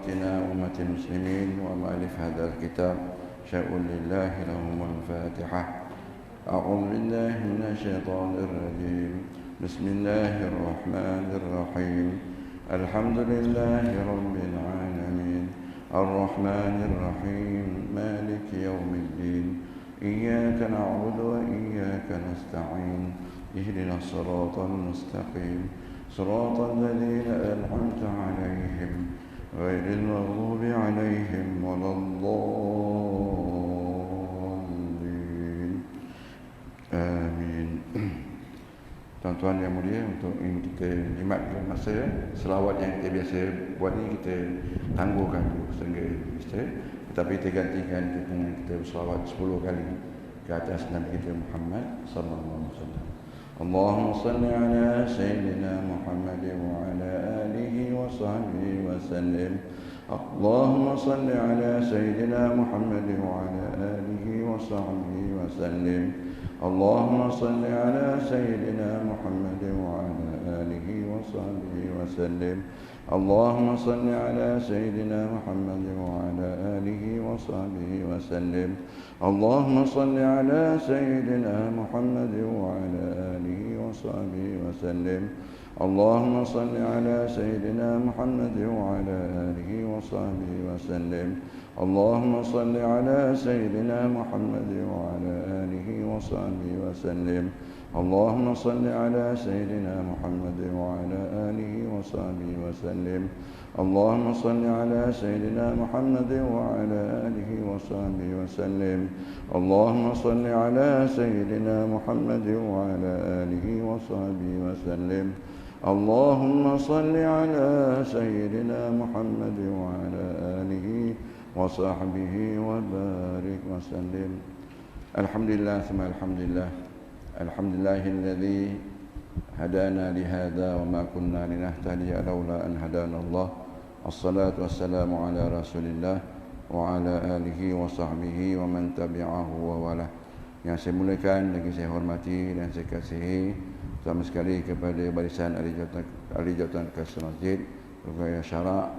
أمتنا وأمة المسلمين ومؤلف هذا الكتاب شاء لله لهم الفاتحة. أعوذ بالله من الشيطان الرجيم. بسم الله الرحمن الرحيم. الحمد لله رب العالمين الرحمن الرحيم مالك يوم الدين إياك نعبد وإياك نستعين اهدنا الصراط المستقيم صراط الذين أنعمت عليهم غير المغضوب عليهم ولا الضالين. آمين. Tuan-tuan yang mulia, untuk ini kita jimatkan masa selawat yang kita biasa buat ni kita tangguhkan dulu sehingga kita, tetapi kita gantikan kita berselawat 10 kali ke atas Nabi kita Muhammad sallallahu alaihi wasallam. Allahumma salli ala sayyidina Muhammad wa ala alihi wa sahbihi wa sallim. Allahumma salli ala sayyidina Muhammad wa ala alihi wa sahbihi wa sallim. اللهم صل على سيدنا محمد وعلى آله وصحبه وسلم. اللهم صل على سيدنا محمد وعلى آله وصحبه وسلم. اللهم صل على سيدنا محمد وعلى آله وصحبه وسلم. اللهم صل على سيدنا محمد وعلى آله وصحبه وسلم. اللهم صل على سيدنا محمد وعلى آله وصحبه وسلم. اللهم صل على سيدنا محمد وعلى آله وصحبه وسلم. اللهم صل على سيدنا محمد وعلى آله وصحبه وسلم. اللهم صل على سيدنا محمد وعلى آله وصحبه وسلم. اللهم صل على سيدنا محمد وعلى آله وصحبه وبارك وسلم. الحمد لله ثم الحمد لله. الحمد لله الذي هدانا لهذا وما كنا لنهتدي لولا أن هدانا الله. الصلاة والسلام على رسول الله وعلى آله وصحبه ومن تبعه ووالاه. Yang saya muliakan, lagi saya hormati dan saya kasihi sama sekali kepada barisan ahli jawatan Kasar Masjid, Pegawai Syarak,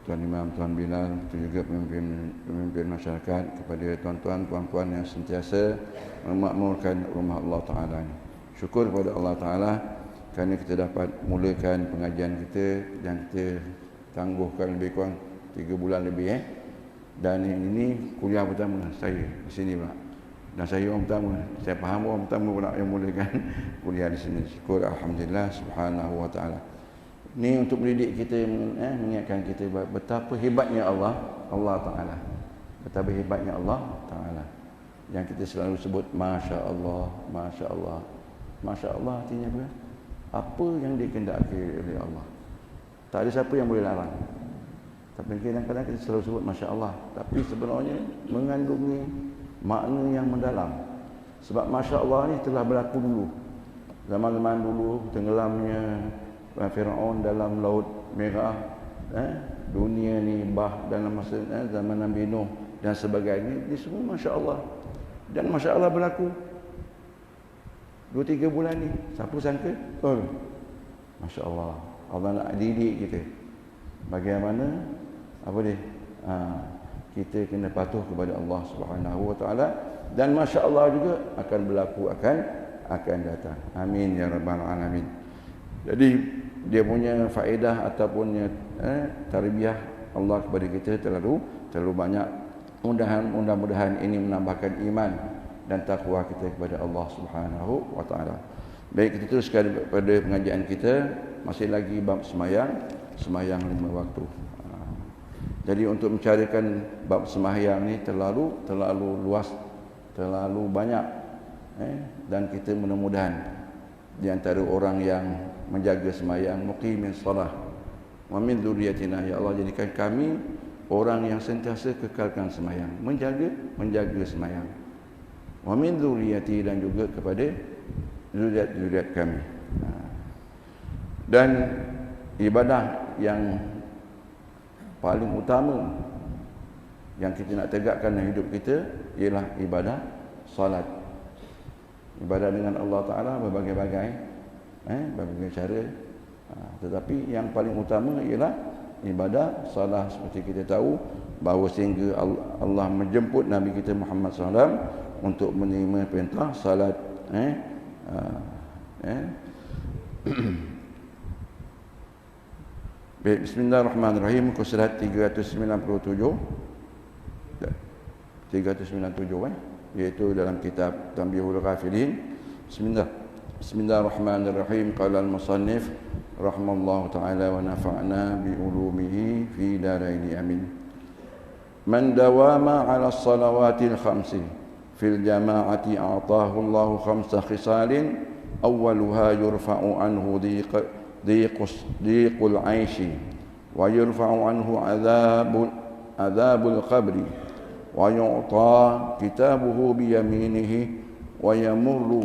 Tuan Imam, Tuan Bilal, itu juga pemimpin masyarakat, kepada tuan-tuan, puan-puan yang sentiasa memakmurkan rumah Allah Ta'ala ini. Syukur kepada Allah Ta'ala kerana kita dapat mulakan pengajian kita yang kita tangguhkan lebih kurang 3 bulan lebih. Dan ini kuliah pertama saya di sini pula. Dan saya orang pertama, saya faham orang pertama pula yang mulakan kuliah di sini. Syukur Alhamdulillah Subhanahu Wa Ta'ala. Ini untuk mendidik kita, mengingatkan kita betapa hebatnya Allah Ta'ala. Betapa hebatnya Allah Ta'ala. Yang kita selalu sebut Masya Allah, Masya Allah. Masya Allah artinya apa? Apa yang dikehendaki oleh Allah, tak ada siapa yang boleh larang. Tapi kadang-kadang kita selalu sebut Masya Allah, tapi sebenarnya mengandungi makna yang mendalam. Sebab Masya Allah ni telah berlaku dulu, zaman-zaman dulu, tenggelamnya Fir'aun dalam Laut Merah, dunia ni dalam masa zaman Nabi Nuh dan sebagainya. Ini semua Masya Allah. Dan Masya Allah berlaku 2-3 bulan ni. Siapa sangka? Masya Allah. Allah nak didik kita bagaimana kita kena patuh kepada Allah Subhanahu Wa Ta'ala. Dan Masya Allah juga akan berlaku, akan datang. Amin ya Rabbal Alamin. Jadi dia punya faedah ataupun tarbiyah Allah kepada kita terlalu banyak. Mudah-mudahan ini menambahkan iman dan takwa kita kepada Allah Subhanahu Wa Ta'ala. Baik, kita teruskan pada pengajian kita. Masih lagi bab semayang 5 waktu. Jadi untuk mencarikan bab sembahyang ni terlalu luas, terlalu banyak, dan kita mudah-mudahan di antara orang yang menjaga sembahyang, muqimin salah wa min dzurriyyatina, ya Allah jadikan kami orang yang sentiasa kekalkan sembahyang, menjaga sembahyang, wa min dzurriyyati, dan juga kepada zuriat kami. Dan ibadah yang paling utama yang kita nak tegakkan dalam hidup kita ialah ibadah solat. Ibadah dengan Allah Ta'ala berbagai-bagai cara, tetapi yang paling utama ialah ibadah salah seperti kita tahu bahawa sehingga Allah menjemput Nabi kita Muhammad SAW untuk menerima perintah salat. Bismillahirrahmanirrahim. Muka surat 397 iaitu dalam kitab Tanbihul Ghafilin. Bismillahirrahmanirrahim. Qala al-musannif rahimallahu ta'ala wa nafa'na bi ulumihi fi daraini amin. Man dawama 'ala as-salawatil khamsi fil jama'ati a'tahu Allahu khamsa khisalin awwaluha yurfa'u anhu dhiqul 'aishi wa yurfa'u anhu 'adzabul qabri wa yu'ta kitabuhu bi yaminihi wa yamurru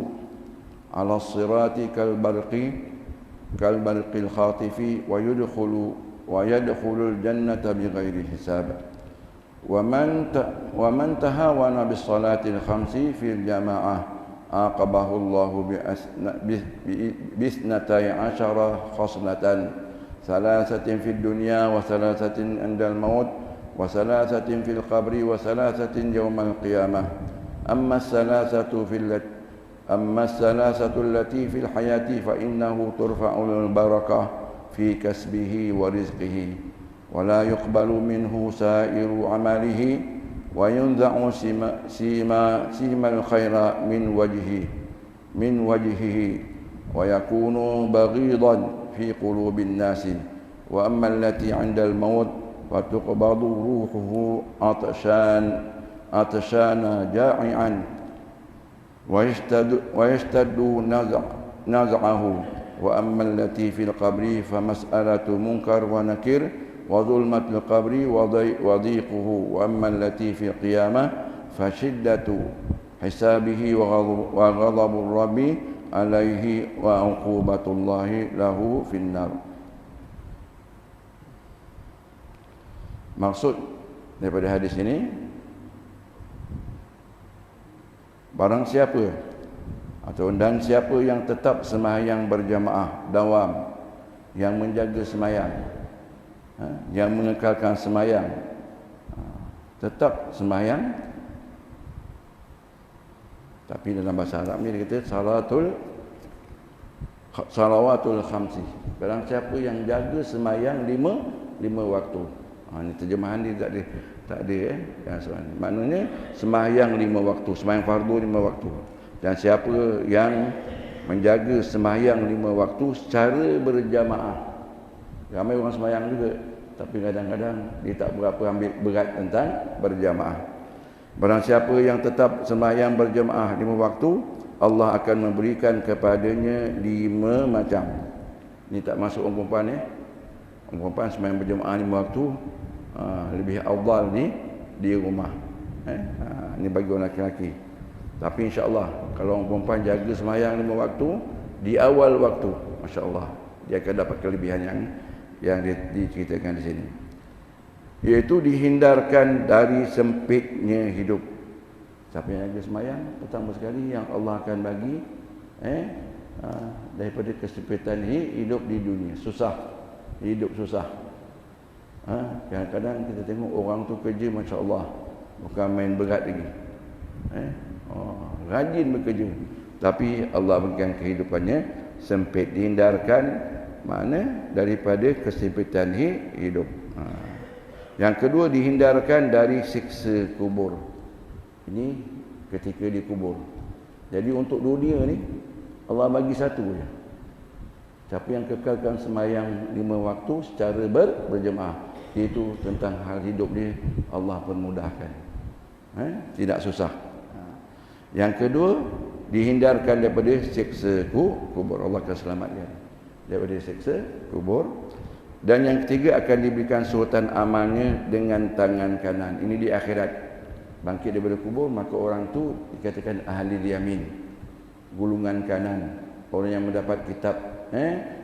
'ala as-sirati kal barqil khatifi wa yadkhulul jannata bighairi hisab. ومن تهاون بالصلاة الخمس في الجماعة عاقبه الله باثنتي عشر خصلة، ثلاثة في الدنيا وثلاثة عند الموت وثلاثة في القبر وثلاثة يوم القيامة. أما الثلاثة التي في الحياة فإنه ترفع البركة في كسبه ورزقه ولا يقبل منه سائر عمله وينزع سيما الخير من وجهه ويكون بغيضا في قلوب الناس. وأما التي عند الموت فتقبض روحه عطشان جائعا ويشتد نزعه. وأما التي في القبر فمسألة منكر ونكير وظلمة القبر وضيقه. وأما التي في القيامة فشدة حسابه وغضب الرب عليه وعقوبة الله له في النار. Maksud daripada hadis ini, barang siapa dan siapa yang tetap sembahyang berjamaah dawam, yang menjaga sembahyang, yang mengekalkan sembahyang, tetap sembahyang, tapi dalam bahasa Arab ni dia kata salawatul khamsi. Barang siapa yang jaga sembahyang lima waktu. Ini terjemahan dia tak ada yang sebenarnya. Maknanya sembahyang 5 waktu, sembahyang fardu 5 waktu. Dan siapa yang menjaga sembahyang 5 waktu secara berjamaah. Ramai orang sembahyang juga, tapi kadang-kadang dia tak berapa ambil berat tentang berjamaah. Barang siapa yang tetap sembahyang berjamaah 5 waktu, Allah akan memberikan kepadanya 5 macam. Ini tak masuk orang perempuan ni. Orang perempuan sembahyang berjamaah 5 waktu lebih afdal di rumah. Ini bagi orang lelaki. Tapi insya-Allah kalau orang perempuan jaga sembahyang 5 waktu di awal waktu, masya-Allah, dia akan dapat kelebihan yang diceritakan di sini. Iaitu dihindarkan dari sempitnya hidup. Siapa yang jaga sembahyang, pertama sekali yang Allah akan bagi daripada kesempitan hidup di dunia, hidup susah. Kadang-kadang kita tengok orang tu kerja masya-Allah, bukan main berat lagi. Rajin bekerja, tapi Allah berikan kehidupannya sempit, dihindarkan mana daripada kesempitan hidup. Yang kedua, dihindarkan dari siksa kubur. Ini ketika dikubur. Jadi untuk dunia ni Allah bagi satu je. Siapa yang kekalkan sembahyang 5 waktu secara berjemaah, itu tentang hal hidup dia Allah permudahkan, tidak susah. Yang kedua, dihindarkan daripada siksa kubur. Allah akan selamatkan daripada siksa kubur. Dan yang ketiga, akan diberikan suratan amalnya dengan tangan kanan. Ini di akhirat, bangkit daripada kubur, maka orang tu dikatakan ahli yamin, gulungan kanan, orang yang mendapat kitab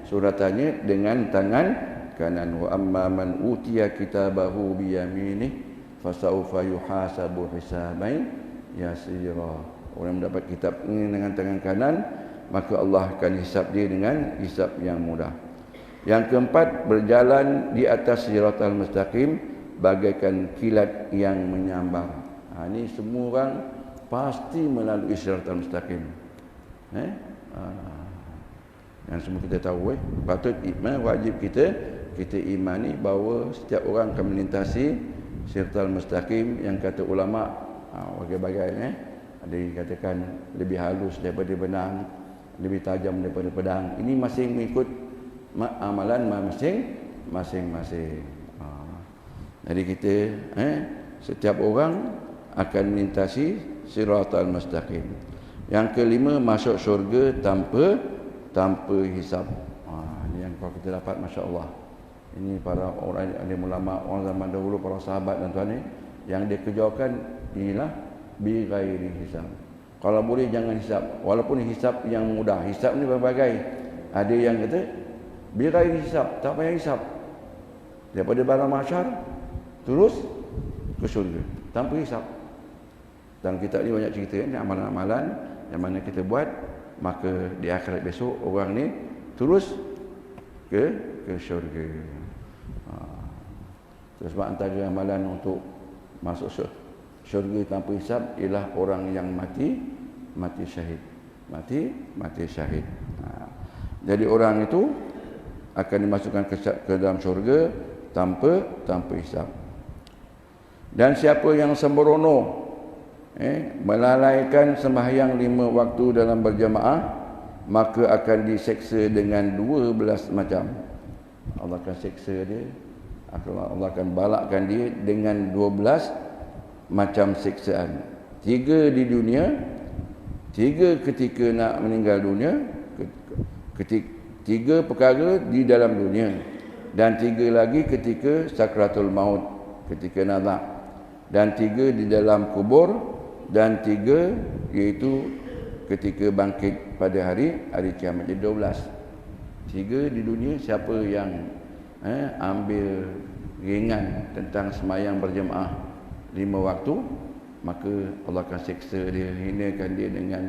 suratannya dengan tangan kanan. Wa amma man utiya kitabahu bi yaminih fasawfa yuhasabu hisaban yasira. Orang yang mendapat kitab ini dengan tangan kanan, maka Allah akan hisap dia dengan hisap yang mudah. Yang keempat, berjalan di atas siratal mustaqim bagaikan kilat yang menyambar. Ini semua orang pasti melalui siratal mustaqim. Yang semua kita tahu. Patut wajib kita imani bahawa setiap orang akan melintasi siratal mustaqim yang kata ulama bagai-bagai. Ada yang katakan lebih halus daripada benang, lebih tajam daripada pedang. Ini masing mengikut amalan masing-masing. Jadi kita setiap orang akan melintasi siratal mustaqim. Yang kelima, masuk syurga tanpa hisab. Ini yang kalau kita dapat, masya-Allah. Ini para orang ulama orang zaman dahulu, para sahabat dan tuan yang dia kerjakan inilah bi ghairi hisab. Kalau boleh jangan hisab, walaupun hisab yang mudah. Hisab ni berbagai. Ada yang kata bi ghairi hisab, tak payah hisab. Daripada barang mahsyar terus ke syurga tanpa hisab. Dalam kitab ni banyak cerita ni amalan-amalan yang mana kita buat, maka di akhirat besok orang ni terus ke syurga. Terus antara amalan untuk masuk syurga tanpa hisab ialah orang yang mati syahid. Mati syahid. Jadi orang itu akan dimasukkan ke dalam syurga tanpa hisab. Dan siapa yang sembrono melalaikan sembahyang 5 waktu dalam berjamaah, maka akan diseksa dengan 12 macam. Allah akan seksa dia, Allah akan balakkan dia dengan 12 macam siksaan. 3 di dunia, 3 ketika nak meninggal dunia, 3 perkara di dalam dunia, dan 3 lagi ketika sakratul maut, ketika nazak, dan 3 di dalam kubur, dan 3 iaitu ketika bangkit pada hari kiamat. Jadi 12. 3 di dunia, siapa yang ambil ringan tentang semayang berjemaah 5 waktu, maka Allah akan seksa dia, hinakan dia dengan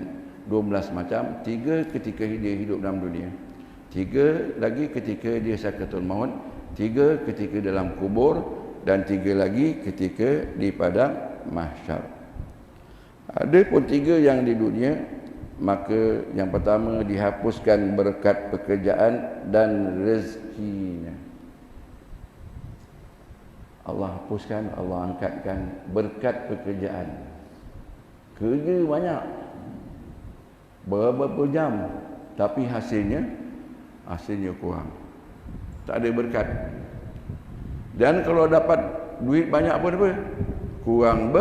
12 macam. 3 ketika dia hidup dalam dunia, 3 lagi ketika dia sakratul maut, 3 ketika dalam kubur, dan 3 lagi ketika di padang mahsyar. Ada pun 3 yang di dunia, maka yang pertama dihapuskan berkat pekerjaan dan rezekinya. Allah hapuskan, Allah angkatkan berkat pekerjaan. Kerja banyak, berapa jam, tapi hasilnya kurang. Tak ada berkat. Dan kalau dapat duit banyak pun apa? Kurang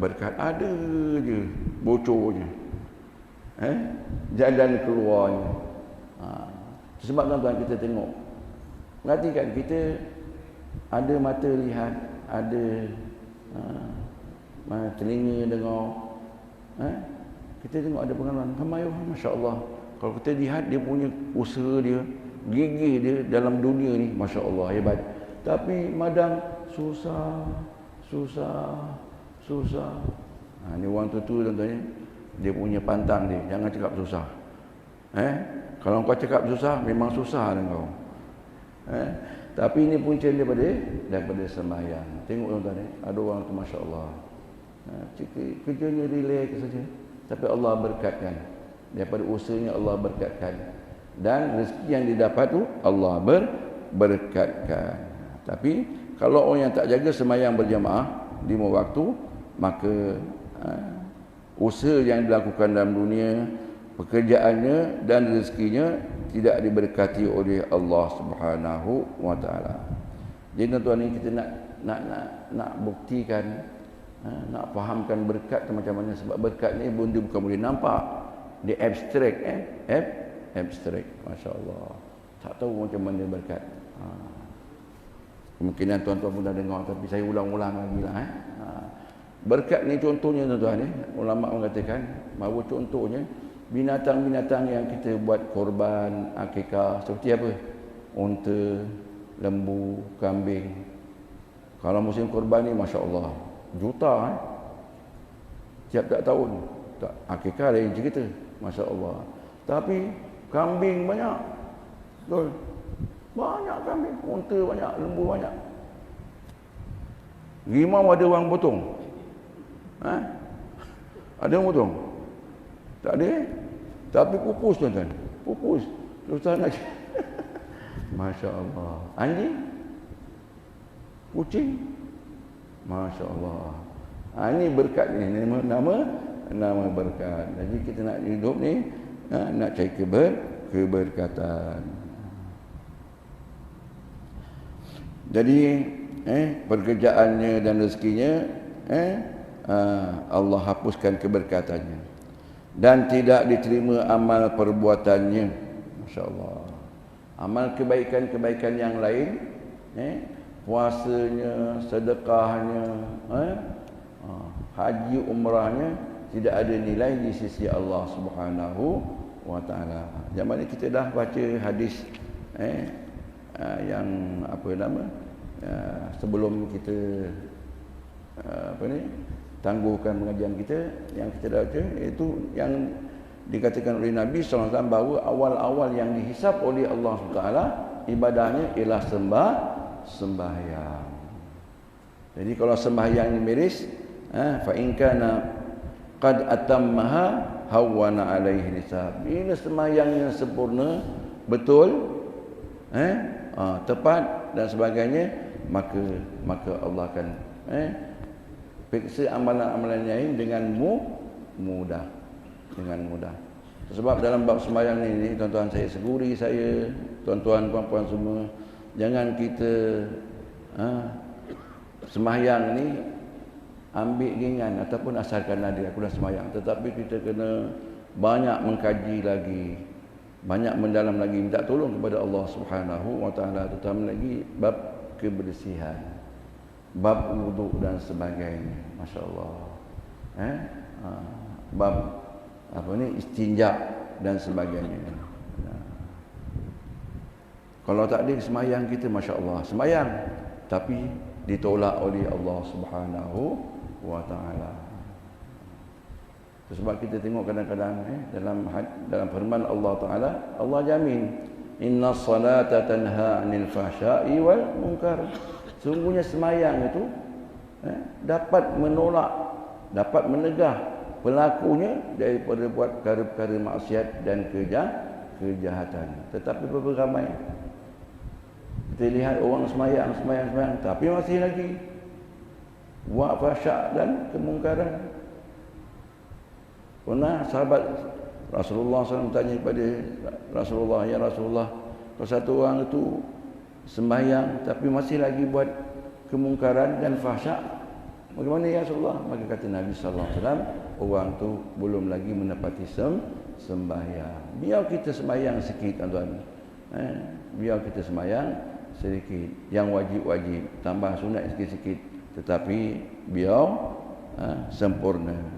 berkat. Ada je bocornya. Jalan keluarnya. Sebab tuan-tuan kita tengok, perhatikan, kita ada mata lihat, ada telinga dengar. Kita tengok ada pengalaman ramai orang, masya-Allah. Kalau kita lihat dia punya usaha dia, gigih dia dalam dunia ni, masya-Allah, hebat. Tapi madang susah. Ni orang tu tuan-tuan, dia punya pantang dia, jangan cakap susah. Kalau kau cakap susah, memang susah dengan kau. Tapi ini punca daripada sembahyang. Tengok tuan-tuan, ada orang tu masya-Allah, kerjanya relax saja, tapi Allah berkatkan. Daripada usahanya Allah berkatkan, dan rezeki yang didapat tu Allah berkatkan. Tapi kalau orang yang tak jaga sembahyang berjamaah 5 waktu, maka usaha yang dilakukan dalam dunia, pekerjaannya dan rezekinya tidak diberkati oleh Allah Subhanahu wa taala. Jadi tuan-tuan, ni kita nak buktikan, nak fahamkan berkat tu macam mana. Sebab berkat ni benda bukan boleh nampak, dia abstrak, abstrak, masya-Allah. Tak tahu macam mana berkat. Kemungkinan tuan-tuan pun dah dengar, tapi saya ulang-ulang lagi lah. Berkat ni contohnya tuan-tuan, ulama mengatakan bahawa contohnya binatang-binatang yang kita buat korban akikah, seperti apa? Unta, lembu, kambing. Kalau musim korban ni, masya-Allah, juta tiap tak tahun. Tak, akikah lain cerita, masya-Allah. Tapi kambing banyak, betul. Banyak kambing, unta banyak, lembu banyak. Rimau ada orang potong? Ada orang potong? Tak ada. Tapi pupus tuan-tuan. Pupus. Terus nak. Masya Allah. Anjing? Kucing? Masya Allah. Ini berkat ni. Nama berkat. Jadi kita nak hidup ni, nak cari keberkatan. Jadi pekerjaannya dan rezekinya Allah hapuskan keberkatannya dan tidak diterima amal perbuatannya. Masya Allah. Amal kebaikan-kebaikan yang lain, puasanya, sedekahnya, haji umrahnya tidak ada nilai di sisi Allah Subhanahu wa taala. Yang mana kita dah baca hadis yang apa nama sebelum kita tangguhkan pengajian kita, yang kita dah baca, iaitu yang dikatakan oleh Nabi SAW bahawa awal-awal yang dihisap oleh Allah SWT ibadahnya ialah sembahyang. Jadi kalau sembahyang ini miris, fa in kana qad atammaha hawwana alaihi hisab. Bila sembahyangnya sempurna, betul, tepat dan sebagainya, maka Allah akan periksa amalan-amalan lain dengan mudah. Sebab dalam bab sembahyang ini, tuan-tuan saya seguri saya, tuan-tuan puan-puan semua, jangan kita sembahyang ni ambil ringan ataupun asalkan ada aku dah sembahyang, tetapi kita kena banyak mengkaji lagi, banyak mendalam lagi, minta tolong kepada Allah Subhanahu wa taala, terutama lagi bab kebersihan, bab wuduk dan sebagainya. Masya-Allah. Bab istinja dan sebagainya. Kalau tak ada semayang kita, masya-Allah, semayang tapi ditolak oleh Allah Subhanahu wa taala. Sebab kita tengok kadang-kadang dalam firman Allah Taala, Allah jamin, inna salata tanha 'anil fahsya'i wal munkar. Sungguhnya semayang itu dapat menolak, dapat menegah pelakunya daripada buat perkara-perkara maksiat dan kejahatan. Tetapi berapa ramai kita lihat orang semayang, tapi masih lagi buat fahsyak dan kemungkaran. Pernah sahabat Rasulullah SAW tanya kepada Rasulullah, ya Rasulullah, kalau satu orang itu sembahyang tapi masih lagi buat kemungkaran dan fahsyak, bagaimana ya Rasulullah? Maka kata Nabi SAW, orang tu belum lagi menepati sembahyang. Biar kita sembahyang sikit, tuan-tuan. Biar kita sembahyang sedikit, yang wajib-wajib, tambah sunat sikit-sikit, tetapi biar sempurna.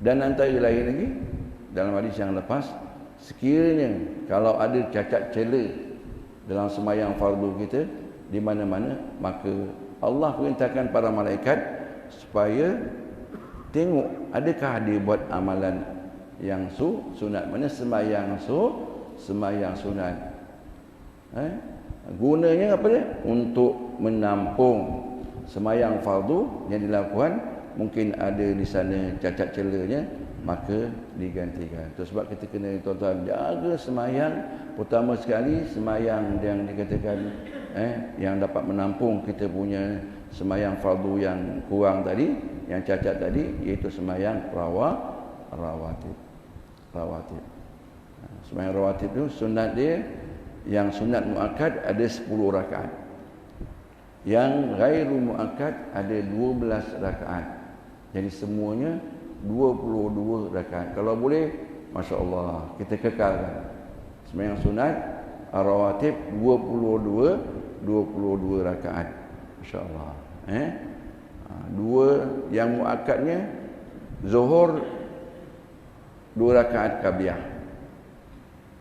Dan antara lain lagi, dalam hadis yang lepas, sekiranya kalau ada cacat cela dalam sembahyang fardu kita di mana-mana, maka Allah perintahkan para malaikat supaya tengok adakah dia buat amalan yang sunat. Mana sembahyang sunat. Gunanya apa dia? Untuk menampung sembahyang fardu yang dilakukan. Mungkin ada di sana cacat celanya, maka digantikan. Itu sebab kita kena, tuan-tuan, jaga sembahyang. Pertama sekali sembahyang yang dikatakan yang dapat menampung kita punya sembahyang fardu yang kurang tadi, yang cacat tadi, iaitu sembahyang rawatib. Sembahyang rawatib itu sunat dia, yang sunat muakkad ada 10 rakaat. Yang ghairu muakkad ada 12 rakaat. Jadi semuanya 22 rakaat. Kalau boleh, masya-Allah, kita kekalkan. Sembahyang sunat rawatib 22 rakaat. Masya-Allah. Dua yang muakkadnya zuhur 2 rakaat qabliyah,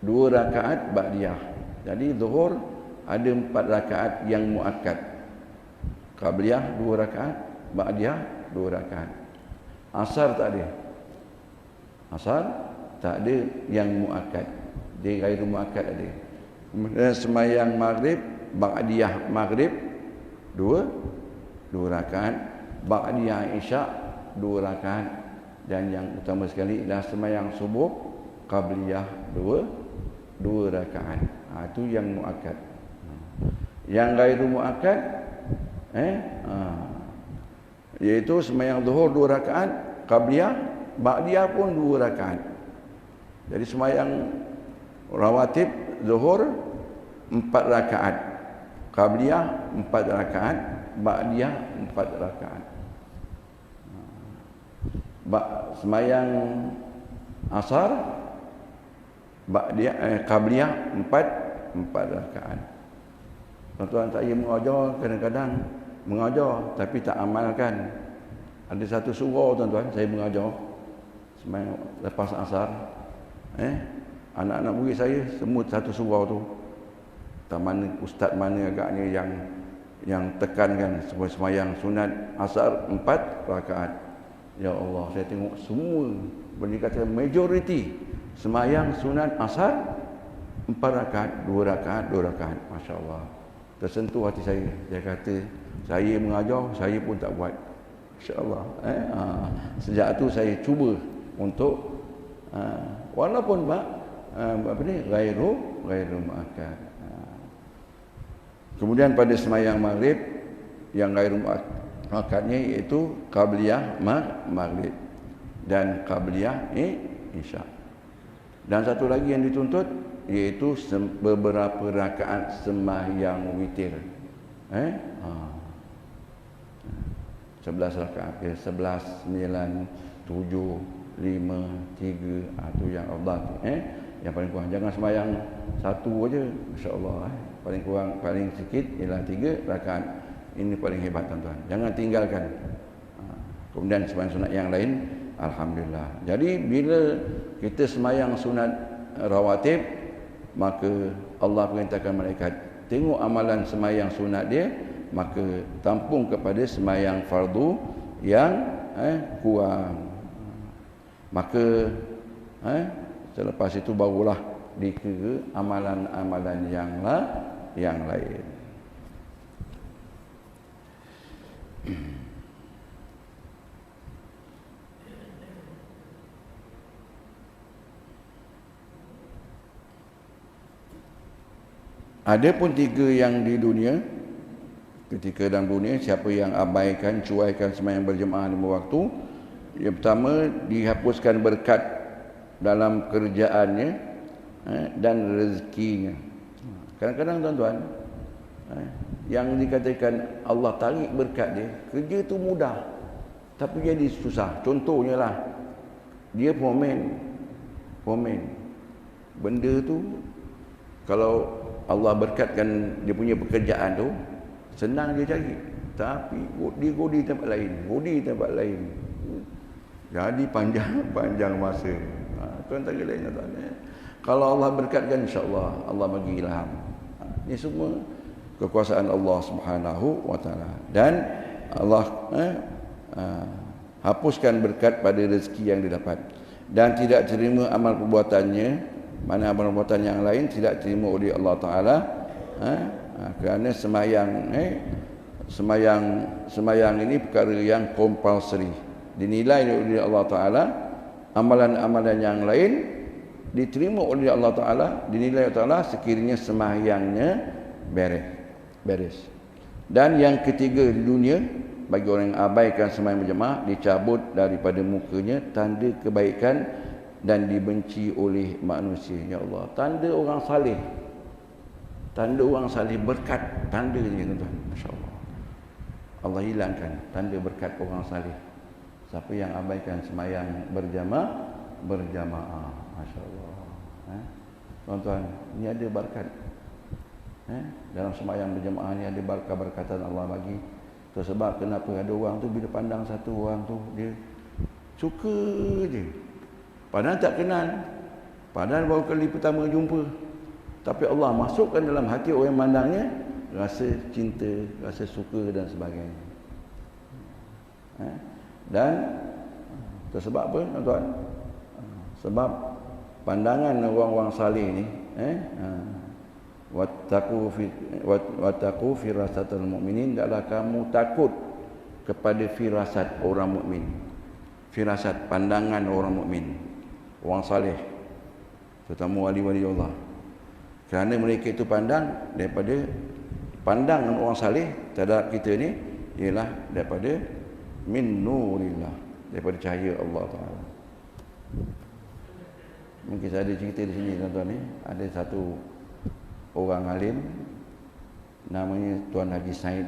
2 rakaat ba'diyah. Jadi zuhur ada 4 rakaat yang muakkad. Qabliyah 2 rakaat, ba'diyah 2 rakaat. Asar tak ada. Asar tak ada yang muakkad. Dia ghairu muakkad ada. Kemudian semayang maghrib, ba'diyah maghrib 2 rakaat, ba'diyah isyak 2 rakaat, dan yang utama sekali adalah semayang subuh qabliyah 2 rakaat. Itu yang muakkad. Yang gairu muakkad iaitu semayang zuhur 2 rakaat, qabliyah, ba'diyah pun 2 rakaat. Jadi semayang rawatib zuhur 4 rakaat, qabliyah 4 rakaat, ba'diyah 4 rakaat. Semayang asar, ba'diyah qabliyah 4 rakaat. Tuan-tuan, saya mengajar kadang-kadang mengajar tapi tak amalkan. Ada satu surau tuan-tuan saya mengajar semayang lepas asar. Anak-anak murid saya semua satu surau tu. Tak mana ustaz mana agaknya yang tekankan supaya semayang sunat asar 4 rakaat. Ya Allah, saya tengok semua boleh kata majoriti semayang sunat asar 4 rakaat, 2 rakaat, 2 rakaat. Masya-Allah. Tersentuh hati saya. Dia kata, saya mengajar, saya pun tak buat. Insya-Allah. Sejak tu saya cuba untuk walaupun ghairu muakkad. Kemudian pada semayang maghrib yang ghairu muakkadnya iaitu qabliyah maghrib dan qabliyah isyak. Dan satu lagi yang dituntut iaitu beberapa rakaat sembahyang witir. 11 rakaat, 11, 9, 7, 5, 3, itu yang Allah yang paling kurang. Jangan sembahyang satu aja, insya-Allah. Paling kurang, paling sikit ialah 3 rakaat. Ini paling hebat tuan-tuan. Jangan tinggalkan. Kemudian sembahyang sunat yang lain, alhamdulillah. Jadi bila kita sembahyang sunat rawatib, maka Allah perintahkan malaikat tengok amalan sembahyang sunat dia, maka tampung kepada sembahyang fardu yang kurang. Maka selepas itu barulah dikira amalan-amalan yang lain. Ada pun 3 yang di dunia. Ketika dalam dunia, siapa yang abaikan, cuaikan sembahyang berjemaah 5 waktu, yang pertama dihapuskan berkat dalam kerjaannya dan rezekinya. Kadang-kadang tuan-tuan, yang dikatakan Allah tarik berkat dia, kerja tu mudah tapi jadi susah. Contohnya lah, dia pomen. Benda tu kalau Allah berkatkan dia punya pekerjaan tu, senang dia cari. Tapi dia godi tempat lain. Jadi panjang masa. Tuan-tuan lain tuan. Kalau Allah berkatkan, insya-Allah Allah bagi ilham. Ini semua kekuasaan Allah Subhanahu wa taala. Dan Allah hapuskan berkat pada rezeki yang didapat dan tidak terima amal perbuatannya. Mana amal perbuatan yang lain tidak terima oleh Allah Taala, kerana semayang ini perkara yang compulsory, dinilai oleh Allah Taala. Amalan-amalan yang lain diterima oleh Allah Taala, dinilai oleh Allah sekiranya semayangnya beres. Dan yang ketiga di dunia, bagi orang yang abaikan sembahyang berjemaah, dicabut daripada mukanya tanda kebaikan dan dibenci oleh manusia. Ya Allah, tanda orang saleh berkat, tanda ni tuan-tuan, masya-Allah. Allah hilangkan tanda berkat orang saleh. Siapa yang abaikan sembahyang berjamaah, masya-Allah. Tuan-tuan, ni ada berkat. Dalam sembahyang berjamaah ni ada berkatan Allah bagi. Itu sebab kenapa ada orang tu bila pandang satu orang tu dia suka je. Padahal tak kenal. Padahal baru kali pertama jumpa. Tapi Allah masukkan dalam hati orang yang memandangnya rasa cinta, rasa suka dan sebagainya. Dan sebab apa tuan-tuan? Sebab pandangan orang-orang saleh ni wattaqu firasatal mu'minin, adalah kamu takut kepada firasat orang mukmin. Firasat, pandangan orang mukmin, orang saleh, terutama wali-wali Allah. Kerana mereka itu pandang daripada pandangan orang saleh terhadap kita ni ialah daripada min nurillah, daripada cahaya Allah Taala. Mungkin saya ada cerita di sini tuan-tuan ni. Ada satu orang alim namanya Tuan Haji Said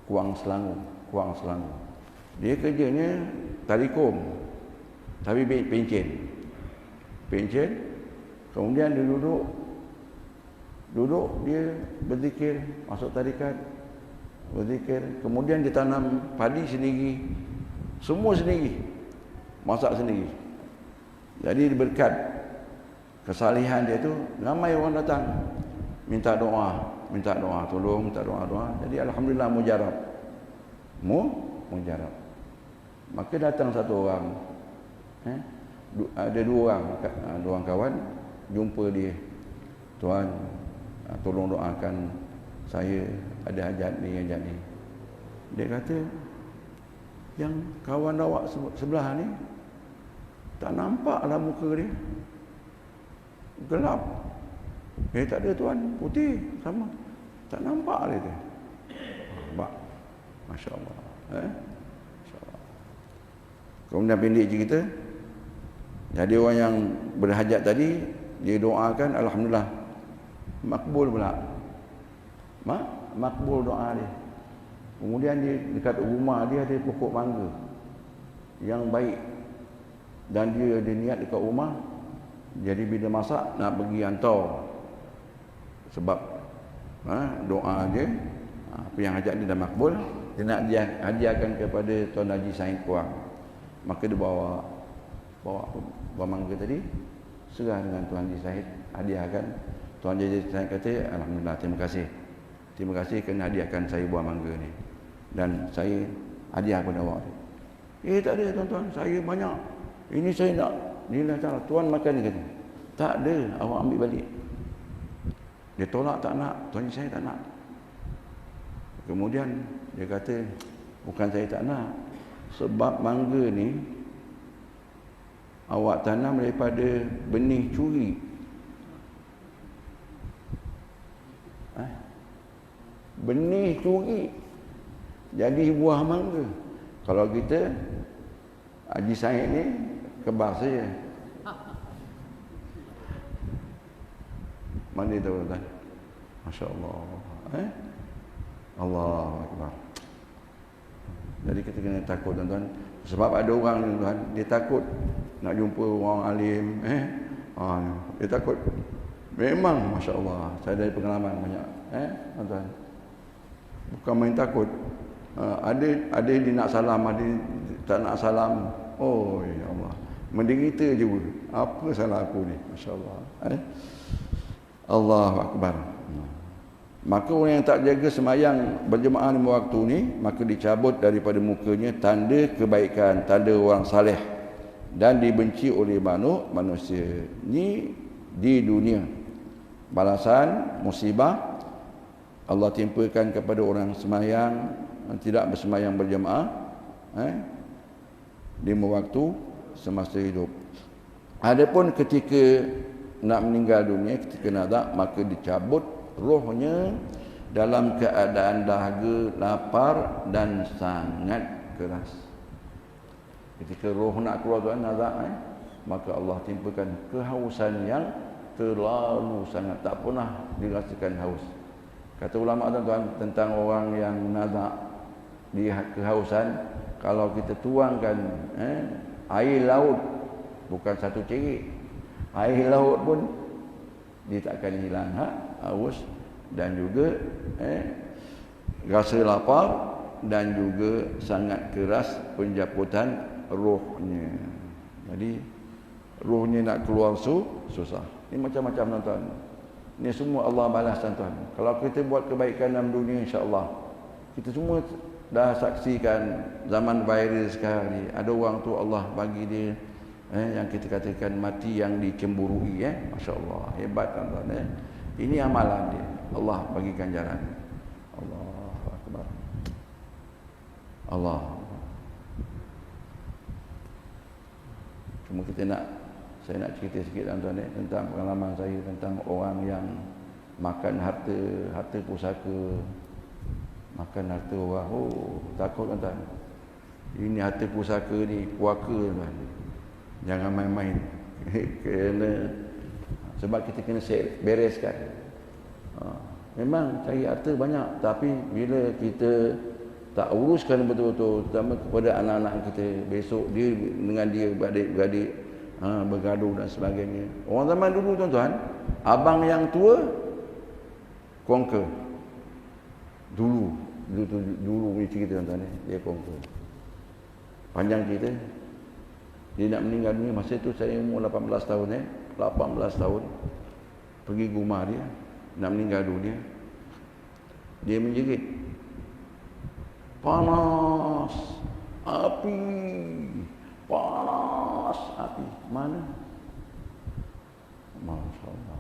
Kuang Selangor. Dia kerjanya Telekom, tapi pencen. Kemudian dia duduk dia berzikir, masuk tarikat, berzikir. Kemudian dia tanam padi sendiri, semua sendiri, masak sendiri. Jadi berkat kesalihan dia tu, ramai orang datang minta doa, tolong, minta doa. Jadi alhamdulillah mujarab. Maka datang satu orang, ada dua orang kawan jumpa dia. Tuan, tolong doakan saya, ada hajat ni. Dia kata, yang kawan awak sebelah ni tak nampaklah muka dia, gelap. Tak ada tuan, putih sama, tak nampak dia. Masya Allah. Masya Allah. Kemudian pendek cerita, jadi orang yang berhajat tadi, dia doakan, alhamdulillah makbul pula. Makbul doa dia. Kemudian dia dekat rumah dia ada pokok mangga yang baik, dan dia ada niat dekat rumah. Jadi bila masak nak pergi hantar, sebab doa dia, apa yang hajat dia dah makbul, dia nak hadiahkan kepada Tuan Haji Said Kuang. Maka dia bawa mangga tadi, serah dengan Tuan Haji Said, hadiahkan. Tuan Haji Said kata, alhamdulillah, terima kasih kerana hadiahkan saya buah mangga ni, dan saya hadiah kepada awak. Tak ada tuan-tuan, saya banyak. Ini saya nak, inilah cara tuan makan ni, kata. Tak ada, awak ambil balik. Dia tolak, tak nak. Tuan saya tak nak. Kemudian dia kata, bukan saya tak nak, sebab mangga ni awak tanam daripada benih curi. Benih curi jadi buah mangga. Kalau kita Haji Said ni kebas saja. Mana tahu tuan? Masya-Allah. Allahu Akbar. Jadi kita kena takut tuan-tuan. Sebab ada orang ni tuan, dia takut nak jumpa orang alim, dia takut. Memang masya-Allah, saya ada pengalaman banyak, tuan-tuan. Bukan main takut. Ada dia nak salam, ada tak nak salam. Oh ya Allah, menderita je pun. Apa salah aku ni? Masya-Allah. Allahu Akbar. Maka orang yang tak jaga semayang berjemaah lima waktu ni, maka dicabut daripada mukanya tanda kebaikan, tanda orang saleh, dan dibenci oleh manusia. Ni di dunia. Balasan musibah Allah timpakan kepada orang semayang, tidak bersemayang berjemaah lima waktu semasa hidup. Adapun ketika nak meninggal dunia, ketika nazak, maka dicabut rohnya dalam keadaan dahaga, lapar dan sangat keras. Ketika roh nak keluar tuan nazak, maka Allah timpakan kehausan yang terlalu sangat, tak pernah dirasakan haus. Kata ulama tuan-tuan tentang orang yang nazak di kehausan, kalau kita tuangkan air laut, bukan satu cerik, air laut pun dia takkan hilang haus, dan juga rasa lapar, dan juga sangat keras penjamputan rohnya. Jadi rohnya nak keluar susah. Ini macam-macam tuan-tuan. Ini semua Allah balas tuan-tuan. Kalau kita buat kebaikan dalam dunia, insya-Allah kita semua dah saksikan zaman virus sekarang ni. Ada orang tu Allah bagi dia yang kita katakan mati yang dicemburui, masya-Allah, hebat tuan-tuan. Ini amalan dia. Allah bagi ganjaran. Allahu akbar. Allah. Cuma saya nak cerita sikit tuan-tuan tentang pengalaman saya tentang orang yang makan harta pusaka, makan harta orang. Oh, takut tuan-tuan. Ini harta pusaka ni puaka tuan. Jangan main-main. Sebab kita kena bereskan. Memang cari harta banyak, tapi bila kita tak uruskan betul-betul, terutama kepada anak-anak kita, besok dia dengan dia beradik-beradik bergaduh dan sebagainya. Orang zaman dulu tuan-tuan, abang yang tua conquer. Dulu punya cerita tuan-tuan, dia conquer. Panjang cerita, dia nak meninggal dunia masa tu saya umur 18 tahun 18 tahun. Pergi ke rumah dia, nak meninggal dunia. Dia menjerit, panas api, panas api. Mana? Masya Allah.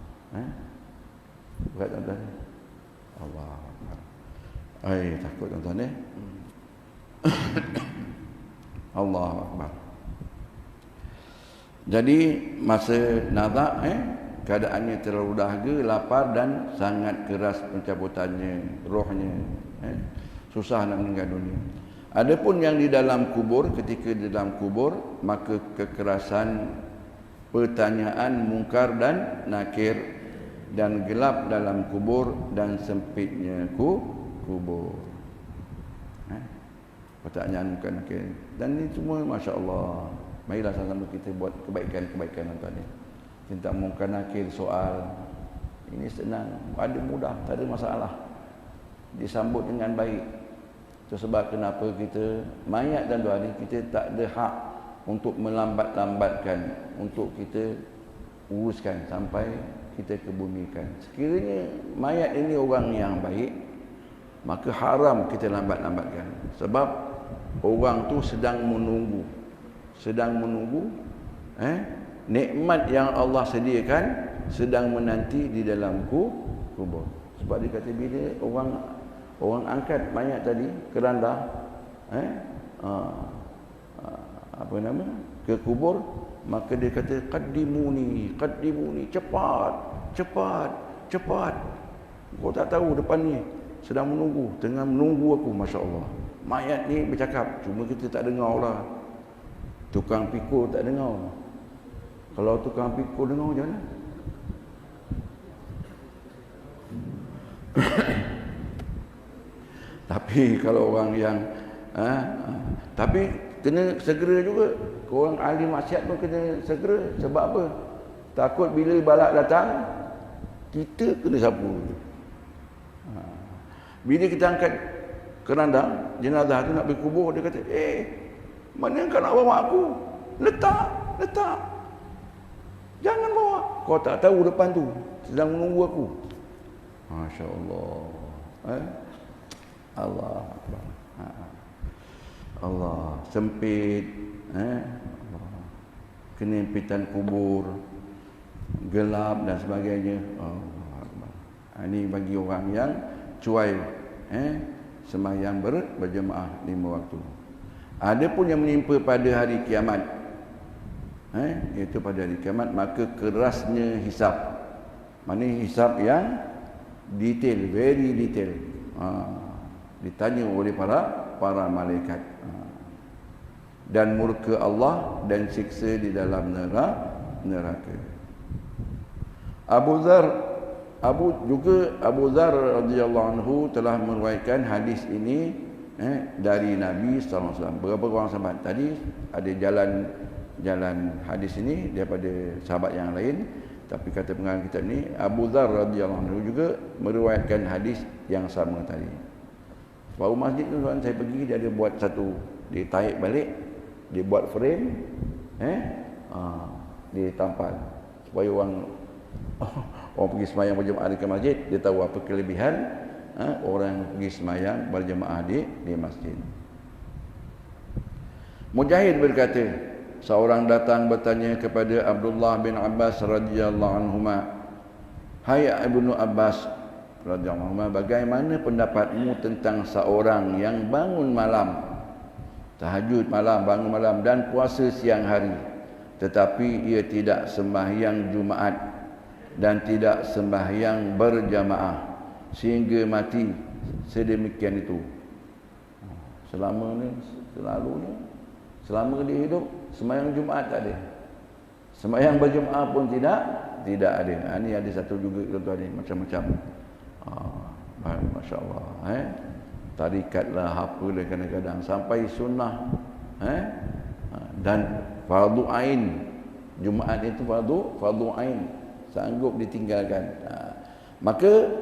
Berat tuan-tuan. Allah Akbar. Takut tuan-tuan Allah Akbar. Jadi masa nazak keadaannya terlalu dahaga, lapar dan sangat keras pencabutannya, rohnya susah nak meninggal dunia. Adapun yang di dalam kubur, ketika di dalam kubur, maka kekerasan pertanyaan mungkar dan nakir, dan gelap dalam kubur dan sempitnya kubur. Pertanyaan mungkar nakir, dan ini semua masya-Allah. Marilah sama-sama kita buat kebaikan-kebaikan tuan-tuan ni. Tentang mungkar nakir soal ini senang, ada mudah, tak ada masalah. Disambut dengan baik. Itu sebab kenapa kita mayat dan tuan ni kita tak ada hak untuk melambat-lambatkan, untuk kita uruskan sampai kita kebumikan. Sekiranya mayat ini orang yang baik, maka haram kita lambat-lambatkan. Sebab orang tu sedang menunggu nikmat yang Allah sediakan, sedang menanti di dalam kubur. Sebab dia kata bila orang angkat mayat tadi keranda ke kubur, maka dia kata qaddimuni, cepat. Kau tak tahu depan ni sedang menunggu, tengah menunggu aku. Masya-Allah. Mayat ni bercakap, cuma kita tak dengar lah. Tukang pikul tak dengar. Kalau tukang pikul dengar macam mana? Tapi kalau orang yang tapi kena segera juga. Orang ahli maksiat pun kena segera. Sebab apa? Takut bila balak datang, kita kena sapu. Bila kita angkat keranda jenazah tu nak pergi kubur, dia kata, mana kau nak bawa aku? Letak. Jangan bawa. Kau tak tahu depan tu sedang menunggu aku. Masya Allah. Allah Akbar. Allah sempit. Allah. Kenyempitan kubur, gelap dan sebagainya. Allah Akbar. Ini bagi orang yang cuai sembahyang berjemaah 5 waktu. Ada pun yang menimpa pada hari kiamat, iaitu pada hari kiamat, maka kerasnya hisab. Maknanya hisab yang detail, very detail. Ditanya oleh para malaikat. Dan murka Allah dan siksa di dalam neraka. Abu Dzar radhiyallahu anhu telah meriwayatkan hadis ini dari Nabi sallallahu alaihi wasallam. Berapa orang sahabat tadi ada jalan hadis ini daripada sahabat yang lain, tapi kata pengarang kitab ni Abu Dzar radhiyallahu anhu juga meriwayatkan hadis yang sama tadi. Baru masjid tu tuan saya pergi, dia ada buat satu, dia tarik balik, dia buat frame, dia tampal supaya orang pergi sembahyang berjemaah di masjid, dia tahu apa kelebihan orang pergi sembahyang berjemaah di masjid. Mujahid berkata, seorang datang bertanya kepada Abdullah bin Abbas radhiyallahu anhuma, Hai Ibnu Abbas radhiyallahu anhu, bagaimana pendapatmu tentang seorang yang bangun malam, tahajud malam, bangun malam dan puasa siang hari, tetapi ia tidak sembahyang Jumaat dan tidak sembahyang berjamaah sehingga mati, sedemikian itu. Selama ni, selalunya, selama dia hidup, sembahyang Jumaat tak ada, sembahyang berjamaah pun tidak ada. Ini ada satu juga tuan-tuan ni, macam-macam. Masya Allah. Tarikatlah apa dia kadang-kadang sampai sunnah, dan fardu ain. Jumaat itu fardu ain, sanggup ditinggalkan. Maka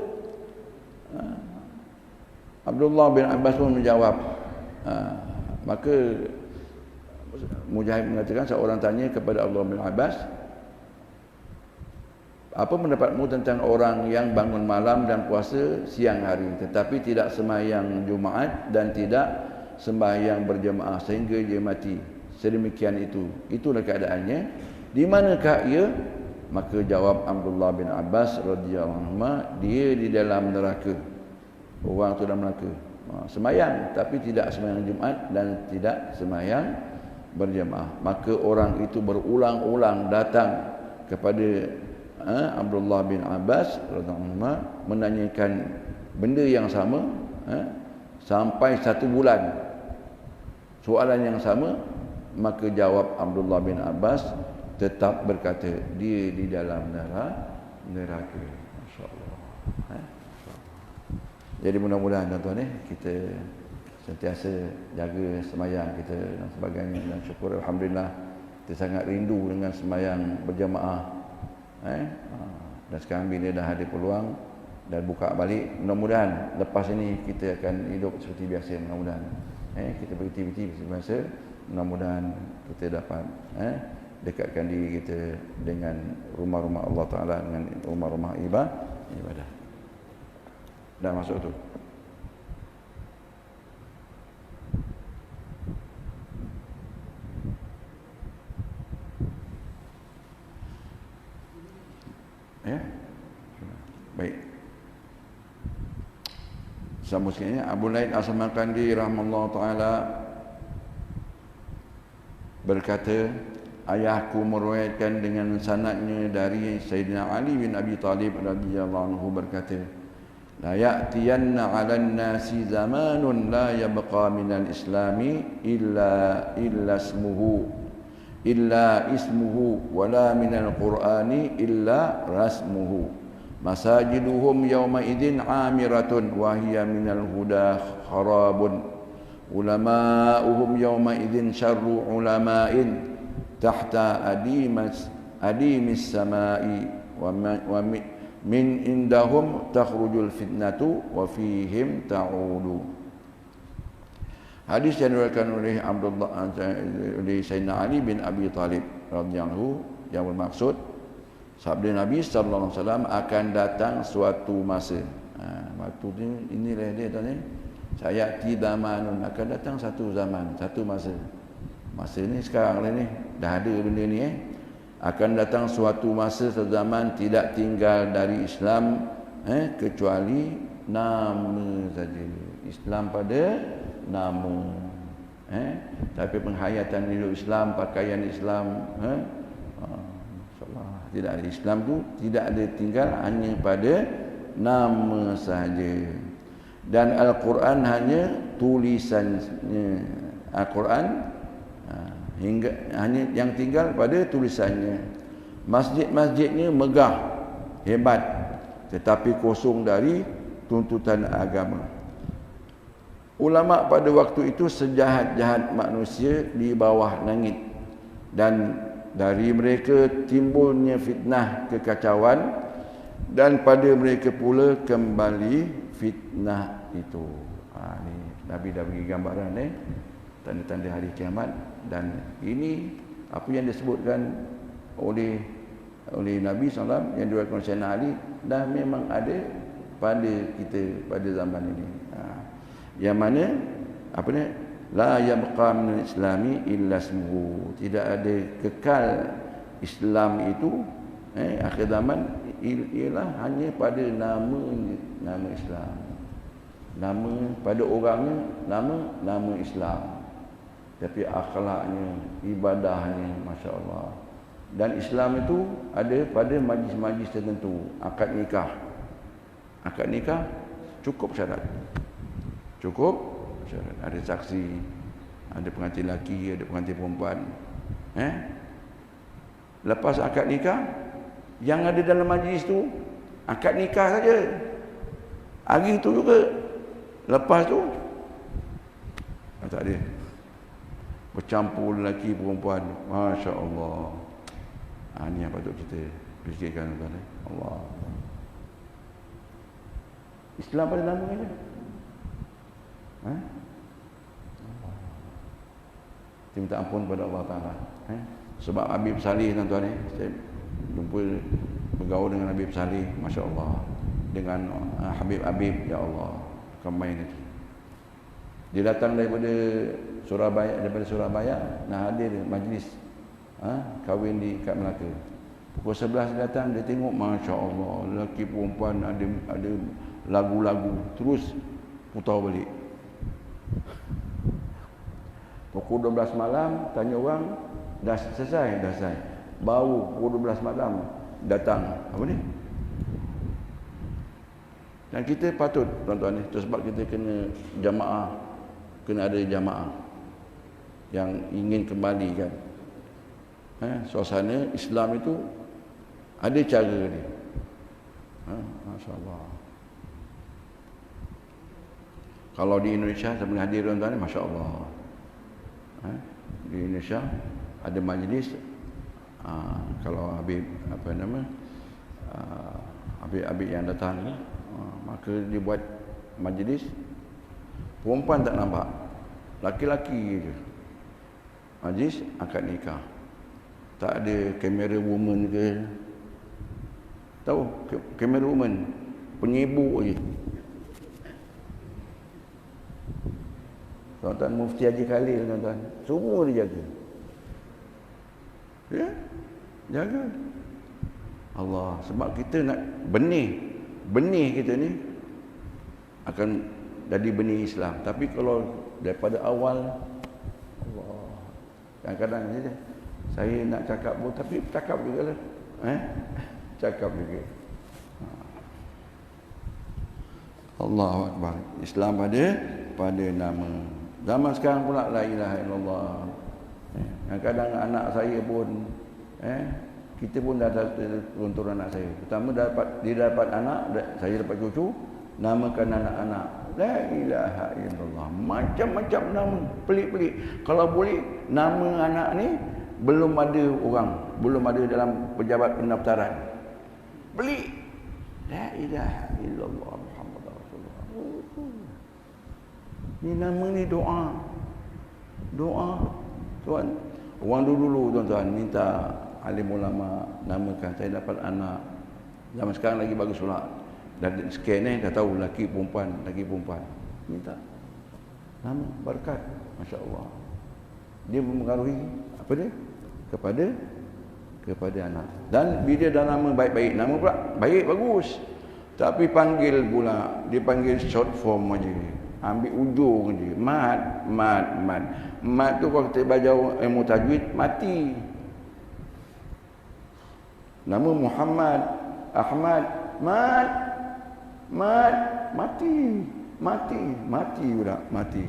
Abdullah bin Abbas pun menjawab. Maka Mujahid mengatakan, seorang tanya kepada Abdullah bin Abbas, apa pendapatmu tentang orang yang bangun malam dan puasa siang hari tetapi tidak sembahyang Jumaat dan tidak sembahyang berjemaah sehingga dia mati, sedemikian itu. Itulah keadaannya. Di manakah ia? Maka jawab Abdullah bin Abbas radhiyallahu anhu, dia di dalam neraka. Orang tu dalam neraka. Sembahyang tapi tidak sembahyang Jumaat dan tidak sembahyang berjemaah. Maka orang itu berulang-ulang datang kepada Abdullah bin Abbas radhiyallahu anhu menanyakan benda yang sama, sampai 1 bulan soalan yang sama. Maka jawab Abdullah bin Abbas tetap berkata, dia di dalam neraka. Masya-Allah. Jadi mudah-mudahan tuan-tuan kita sentiasa jaga sembahyang kita dan sebagainya, dan syukur alhamdulillah kita sangat rindu dengan sembahyang berjamaah. Dan sekarang bila dah ada peluang dan buka balik, mudah-mudahan lepas ini kita akan hidup seperti biasa. Mudah-mudahan kita beraktiviti seperti biasa. Mudah-mudahan kita dapat dekatkan diri kita dengan rumah-rumah Allah Ta'ala, dengan rumah-rumah ibadah. Dah masuk tu. Ya. Baik. Sambung sekali. Abu Laid As-Samarqandi rahimahullah taala berkata, ayahku meriwayatkan dengan sanadnya dari Sayyidina Ali bin Abi Talib radhiyallahu anhu berkata, la ya'tiyanna 'alan nasi zamanun la yabqa minal islami illa ismuhu wala minal qur'ani illa rasmuhu masajiduhum yawma idzin 'amiratun wa hiya minal huda kharabun ulama'uhum yawma idzin syarru ulama'in tahta adimis samai wa min indahum takhrujul fitnatu wa fihim ta'udu. Hadis yang diriwayatkan oleh Sayyidina Ali bin Abi Talib radhiyallahu, yang bermaksud sabda Nabi sallallahu alaihi wasallam akan datang suatu masa. Waktu ini inilah dia tadi. Saya tidamanun, akan datang satu zaman, satu masa. Masa ni sekarang ni dah ada benda ni Akan datang suatu masa, satu zaman tidak tinggal dari Islam kecuali nama saja. Islam pada nama, tapi penghayatan hidup Islam, pakaian Islam, insyaAllah tidak ada. Islam tu tidak ada tinggal hanya pada nama sahaja. Dan Al-Quran hanya tulisannya. Al-Quran hingga hanya yang tinggal pada tulisannya. Masjid-masjidnya megah, hebat, tetapi kosong dari tuntutan agama. Ulama pada waktu itu sejahat-jahat manusia di bawah langit, dan dari mereka timbulnya fitnah kekacauan, dan pada mereka pula kembali fitnah itu. Ini Nabi dah bagi gambaran tanda-tanda hari kiamat, dan ini apa yang disebutkan oleh Nabi SAW yang diriwayatkan oleh Sayyidina Ali dah memang ada pada kita pada zaman ini. Yang mana apa ni, la yabqa min islami illa ismuhu, tidak ada kekal Islam itu Akhir zaman ialah hanya pada nama Islam. Nama pada orangnya nama Islam. Tapi akhlaknya, ibadahnya, masya-Allah. Dan Islam itu ada pada majlis-majlis tertentu, akad nikah. Akad nikah cukup syarat. Cukup syarat. Ada saksi, ada pengantin lelaki, ada pengantin perempuan. Lepas akad nikah, yang ada dalam majlis tu akad nikah saja. Hari tu juga. Lepas tu tak ada. Bercampur lelaki perempuan. Masya-Allah. Ini yang patut kita fikirkan, tuan-tuan. Allah. Islam pada nama aja. Kita minta ampun pada Allah Taala. Sebab Habib Salih, tuan-tuan, saya jumpa bergaul dengan Habib Salih, masya-Allah. Dengan Habib-habib, ya Allah, ramai lagi. Dia datang daripada Surabaya nak hadir majlis kahwin di kat Melaka. Pukul 11 dia datang, dia tengok, masya-Allah, lelaki perempuan ada lagu-lagu, terus putar balik. Pukul 12 malam tanya orang, dah selesai. Baru pukul 12 malam datang apa ni? Dan kita patut, tuan-tuan ni, sebab kita kena jamaah, kena ada jamaah yang ingin kembali kan. Suasana Islam itu ada cara dia. Masya-Allah. Kalau di Indonesia saya pernah hadir, tuan-tuan, masya-Allah. Di Indonesia ada majlis, kalau Habib Habib yang datang ni, maka dia buat majlis, perempuan tak nampak, laki-laki je. Majlis akad nikah. Tak ada kamera woman ke. Tahu kamera woman, penyibuk je. Tuan-tuan, Mufti Haji Khalil, tuan-tuan, semua dia jaga. Ya, jaga. Allah, sebab kita nak benih kita ni akan jadi benih Islam. Tapi kalau daripada awal, Allah, kadang-kadang saja saya nak cakap pun, tapi cakap juga lah. Cakap juga. Allahu Akbar. Islam pada nama. Zaman sekarang pula la ilaha illallah. Kadang-kadang anak saya pun kita pun dah turun anak saya. Pertama dia dapat anak, saya dapat cucu, namakan anak-anak la ilaha illallah. Macam-macam nama, pelik-pelik. Kalau boleh nama anak ni belum ada dalam pejabat pendaftaran. Pelik. La ilaha illallah Muhammad Rasulullah. Ni nama ni doa. Tuan, orang dulu tuan-tuan minta alim ulama namakan, saya dapat anak. Zaman sekarang lagi bagus pula. Dan scan dah tahu lelaki perempuan. Minta nama, berkat, masya-Allah. Dia mempengaruhi apa dia? Kepada anak. Dan bila dah nama baik-baik, nama pula baik, bagus. Tapi panggil pula, dia panggil short form aja. Ambil ujung je. Mat. Mat tu kalau kita baca ilmu tajwid, mati. Nama Muhammad, Ahmad, mat, mati pula, mati.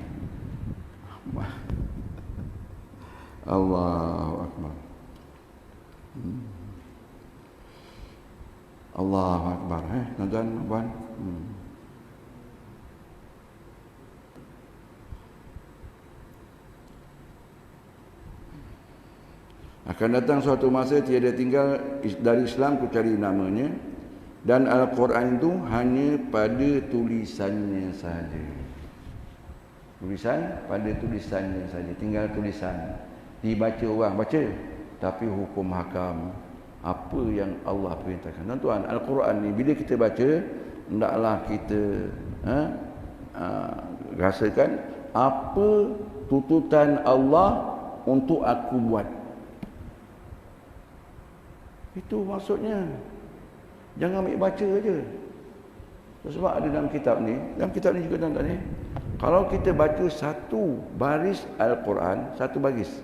Allahu Akbar. Allahu Akbar. Tuan-tuan, puan. Akan datang suatu masa tiada tinggal dari Islam kecuali namanya, dan Al-Quran itu hanya pada tulisannya saja. Tulisannya saja, tinggal tulisan. Dibaca orang, baca. Tapi hukum hakam, apa yang Allah perintahkan. Tuan-tuan, Al-Quran ni bila kita baca, hendaklah kita rasakan apa tuntutan Allah untuk aku buat. Itu maksudnya. Jangan ambil baca aja. Sebab ada dalam kitab ni juga tuan-tuan ni, kalau kita baca satu baris Al-Quran, satu baris,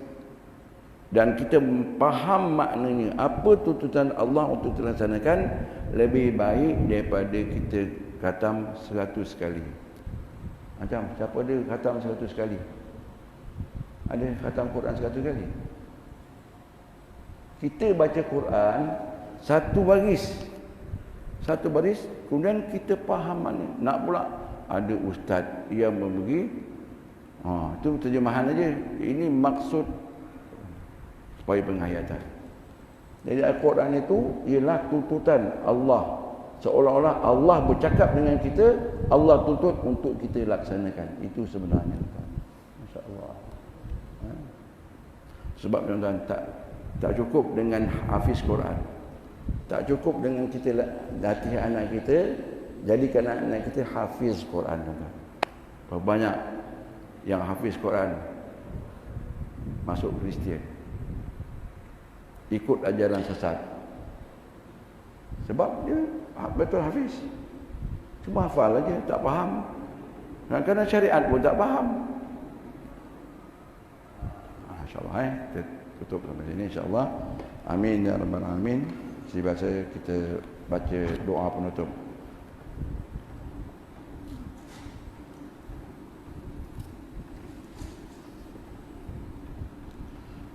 dan kita faham maknanya, apa tuntutan Allah untuk dilaksanakan, lebih baik daripada kita khatam 100 kali. Macam siapa ada khatam 100 kali? Ada khatam Quran 100 kali? Kita baca Quran satu baris, kemudian kita faham makna. Nak pula ada ustaz yang memberi, itu terjemahan aja. Ini maksud supaya penghayatan. Jadi Al-Quran itu ialah tuntutan Allah. Seolah-olah Allah bercakap dengan kita, Allah tuntut untuk kita laksanakan. Itu sebenarnya. Masya-Allah. Sebab tuan-tuan, tak cukup dengan hafiz Quran. Tak cukup dengan kita latih anak kita, jadikan anak kita hafiz Quran. Berapa banyak yang hafiz Quran masuk Kristian, ikut ajaran sesat. Sebab dia betul hafiz, cuma hafal aja, tak faham. Dan kerana syariat pun tak faham. InsyaAllah kita tutup sampai sini insyaAllah. Amin ya rabbal alamin. Biasa kita baca doa penutup.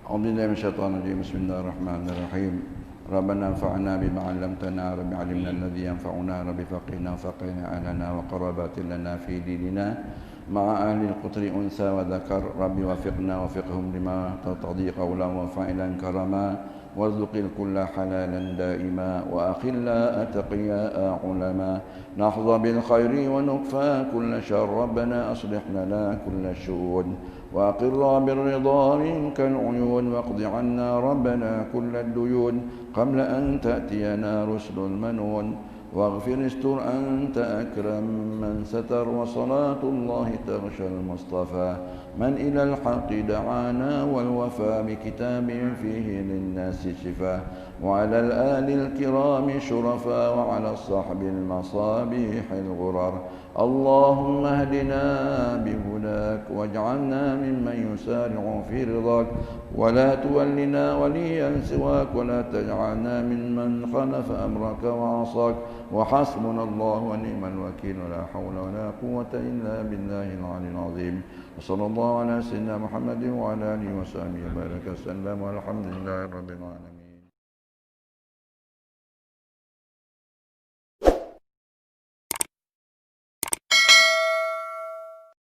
A'udzubillahi minasyaitonir rajim. Bismillahirrahmanirrahim. Rabbana anfa'na bima 'allamtana, rabbi 'allimna alladhi yanfa'una, rabbi faqihna faqihna ahlana wa qarabatin lana fi dinina ma'a ahli al-qutri unsa wa dhakar, rabbi wafiqna wafiqhum lima taqdi qawlan wa fa'ilan karama وارزق الكل حلالا دائما وأخلا أتقياء علما نحظى بالخير ونكفى كل شر ربنا أصلح لنا كل الشؤون وأقر بالرضا منك العيون واقض عنا ربنا كل الديون قبل أن تأتينا رسل المنون واغفر استر أنت أكرم من ستر وصلاة الله تغشى المصطفى من إلى الحق دعانا والوفى بكتاب فيه للناس شفاء وعلى الآل الكرام شرفاء وعلى الصحب المصابيح الغرر اللهم اهدنا بهداك واجعلنا ممن يسارع في رضاك ولا تولنا وليا سواك ولا تجعلنا ممن خلف أمرك وعصاك وحسبنا الله ونعم الوكيل ولا حول ولا قوة إلا بالله العلي العظيم وصلى الله على سيدنا محمد وعلى آله وصحبه وبارك وسلم والحمد لله رب العالمين.